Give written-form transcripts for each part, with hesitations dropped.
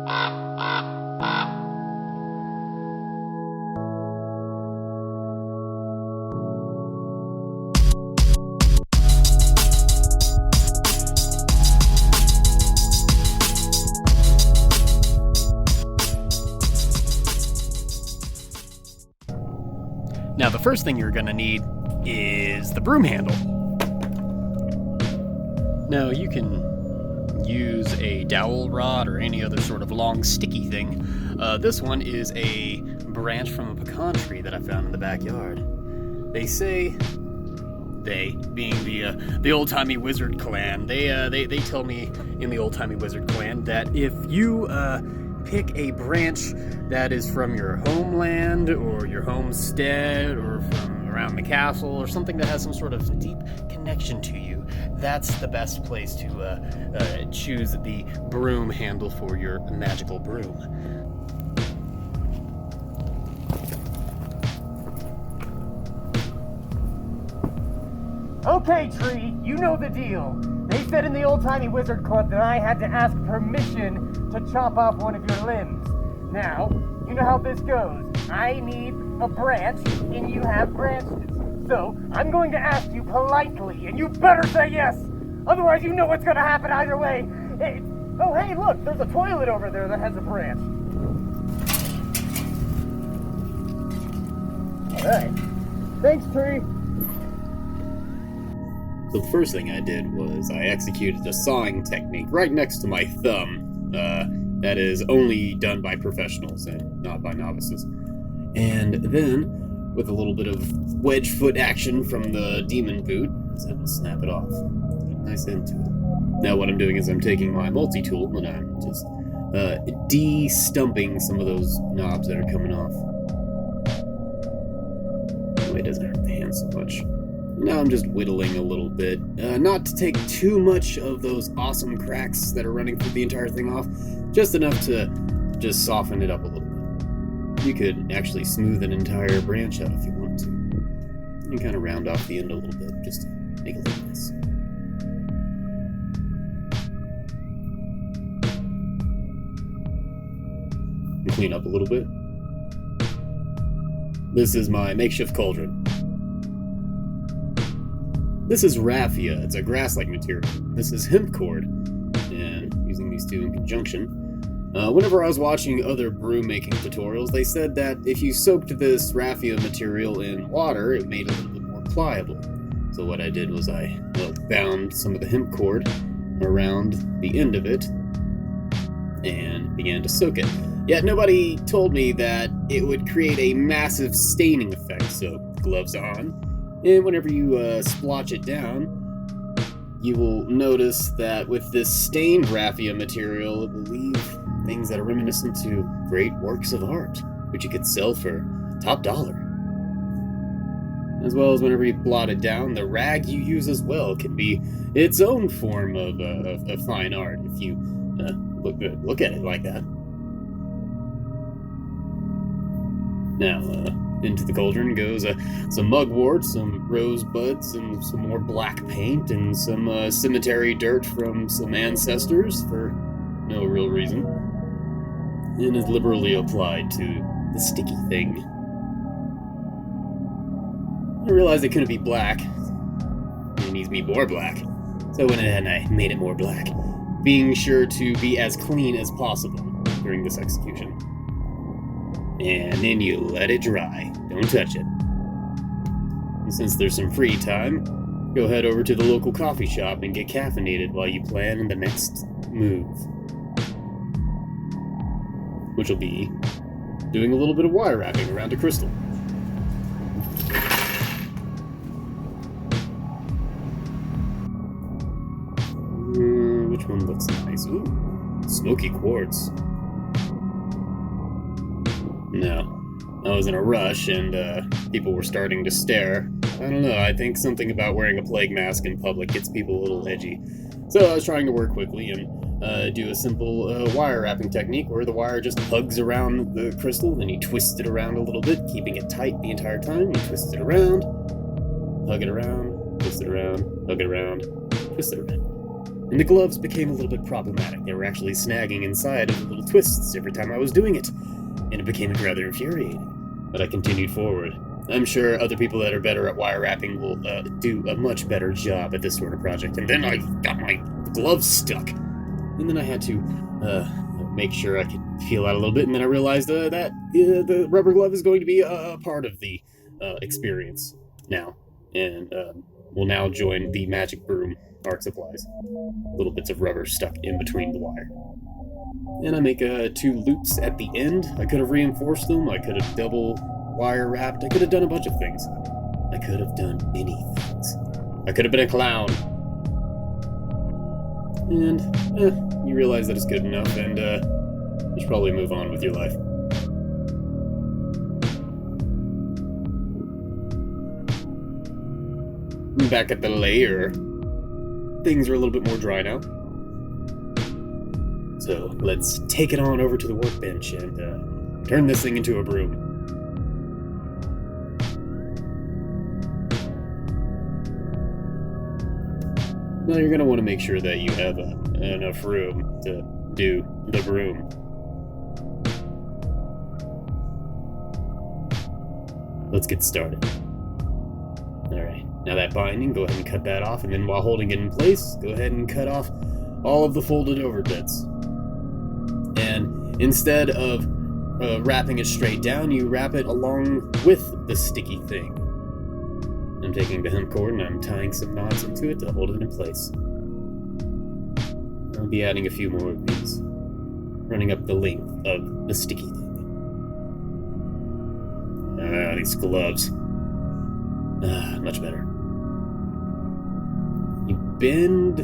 Now, the first thing you're going to need is the broom handle. Now, you can use a dowel rod or any other sort of long sticky thing. This one is a branch from a pecan tree that I found in the backyard. They say, they being the Old Timey Wizard Clan, they tell me in the Old Timey Wizard Clan that if you pick a branch that is from your homeland or your homestead or from around the castle or something that has some sort of deep connection to you, that's the best place to choose the broom handle for your magical broom. Okay, Tree, you know the deal. They said in the Old Timey Wizard Club that I had to ask permission to chop off one of your limbs. Now, you know how this goes. I need a branch, and you have branches. So, I'm going to ask you politely, and you better say yes! Otherwise, you know what's gonna happen either way. Oh, hey, look, there's a toilet over there that has a branch. Alright. Thanks, Tree. So the first thing I did was I executed a sawing technique right next to my thumb. That is only done by professionals and not by novices. And then, with a little bit of wedge foot action from the demon boot, I was able to snap it off. Get a nice end to it. Now what I'm doing is I'm taking my multi-tool and I'm just de-stumping some of those knobs that are coming off. That way it doesn't hurt the hand so much. Now I'm just whittling a little bit, not to take too much of those awesome cracks that are running through the entire thing off, just enough to just soften it up a little bit. You could actually smooth an entire branch out if you want to. And kind of round off the end a little bit, just to make it look nice. And clean up a little bit. This is my makeshift cauldron. This is raffia. It's a grass-like material. This is hemp cord, and using these two in conjunction. Whenever I was watching other broom making tutorials, they said that if you soaked this raffia material in water, it made it a little bit more pliable. So what I did was I bound some of the hemp cord around the end of it and began to soak it. Yet nobody told me that it would create a massive staining effect, so gloves on. And whenever you splotch it down, you will notice that with this stained raffia material, it will leave things that are reminiscent to great works of art, which you could sell for top dollar. As well as whenever you blot it down, the rag you use as well can be its own form of fine art if you look at it like that. Now, into the cauldron goes some mugwort, some rosebuds, and some more black paint, and some cemetery dirt from some ancestors for no real reason. And is liberally applied to the sticky thing. I realized it couldn't be black. It needs to be more black. So I went ahead and I made it more black, being sure to be as clean as possible during this execution. And then you let it dry. Don't touch it. And since there's some free time, go head over to the local coffee shop and get caffeinated while you plan the next move. Which will be doing a little bit of wire wrapping around a crystal. Which one looks nice? Ooh, smoky quartz. No, I was in a rush, and people were starting to stare. I don't know, I think something about wearing a plague mask in public gets people a little edgy. So I was trying to work quickly and do a simple wire wrapping technique where the wire just hugs around the crystal, then you twist it around a little bit, keeping it tight the entire time. You twist it around, hug it around, twist it around, hug it around, twist it around. And the gloves became a little bit problematic. They were actually snagging inside of little twists every time I was doing it, and it became rather infuriating. But I continued forward. I'm sure other people that are better at wire wrapping will do a much better job at this sort of project. And then I got my gloves stuck. And then I had to make sure I could feel out a little bit, and then I realized that the rubber glove is going to be a part of the experience now. And will now join the magic broom art supplies. Little bits of rubber stuck in between the wire. And I make 2 loops at the end. I could have reinforced them. I could have double wire wrapped. I could have done a bunch of things. I could have done many things. I could have been a clown. And you realize that it's good enough, and you should probably move on with your life. Back at the lair, things are a little bit more dry now. So let's take it on over to the workbench and turn this thing into a broom. Now you're going to want to make sure that you have enough room to do the broom. Let's get started. Alright, now that binding, go ahead and cut that off, and then while holding it in place, go ahead and cut off all of the folded over bits. And instead of wrapping it straight down, you wrap it along with the sticky thing. I'm taking the hemp cord and I'm tying some knots into it to hold it in place. I'll be adding a few more of these, running up the length of the sticky thing. These gloves. Much better. You bend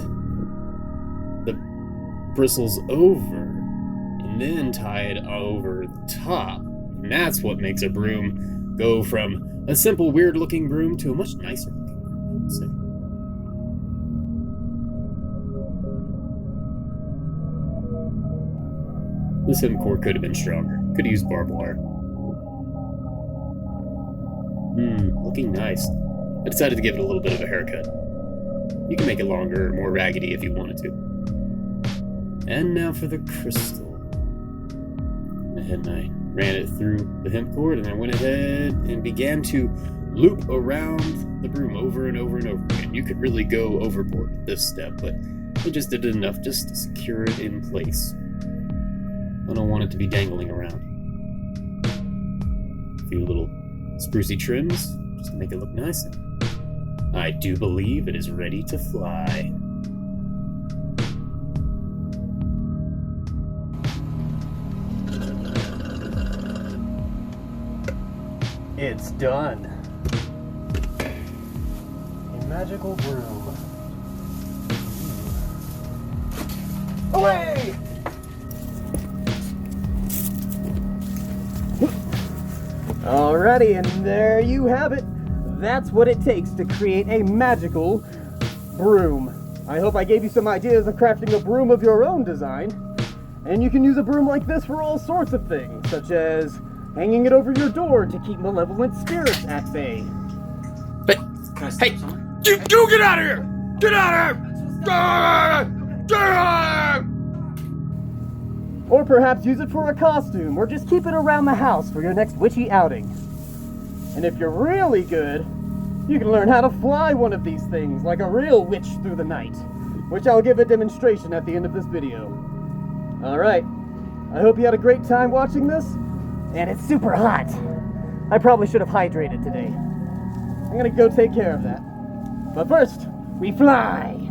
the bristles over and then tie it over the top. And that's what makes a broom go from a simple, weird-looking broom to a much nicer-looking broom, I would say. This hemp cord could have been stronger. Could have used barbed wire. Looking nice. I decided to give it a little bit of a haircut. You can make it longer or more raggedy if you wanted to. And now for the crystal. And I ran it through the hemp cord, and I went ahead and began to loop around the broom over and over and over again. You could really go overboard with this step, but I just did it enough just to secure it in place. I don't want it to be dangling around. A few little sprucey trims, just to make it look nice. I do believe it is ready to fly. It's done. A magical broom. Away! Alrighty, and there you have it. That's what it takes to create a magical broom. I hope I gave you some ideas of crafting a broom of your own design. And you can use a broom like this for all sorts of things, such as hanging it over your door to keep malevolent spirits at bay. Hey, you get out of here! Get out of here! Or perhaps use it for a costume, or just keep it around the house for your next witchy outing. And if you're really good, you can learn how to fly one of these things like a real witch through the night, which I'll give a demonstration at the end of this video. Alright, I hope you had a great time watching this, and it's super hot. I probably should have hydrated today. I'm gonna go take care of that. But first, we fly!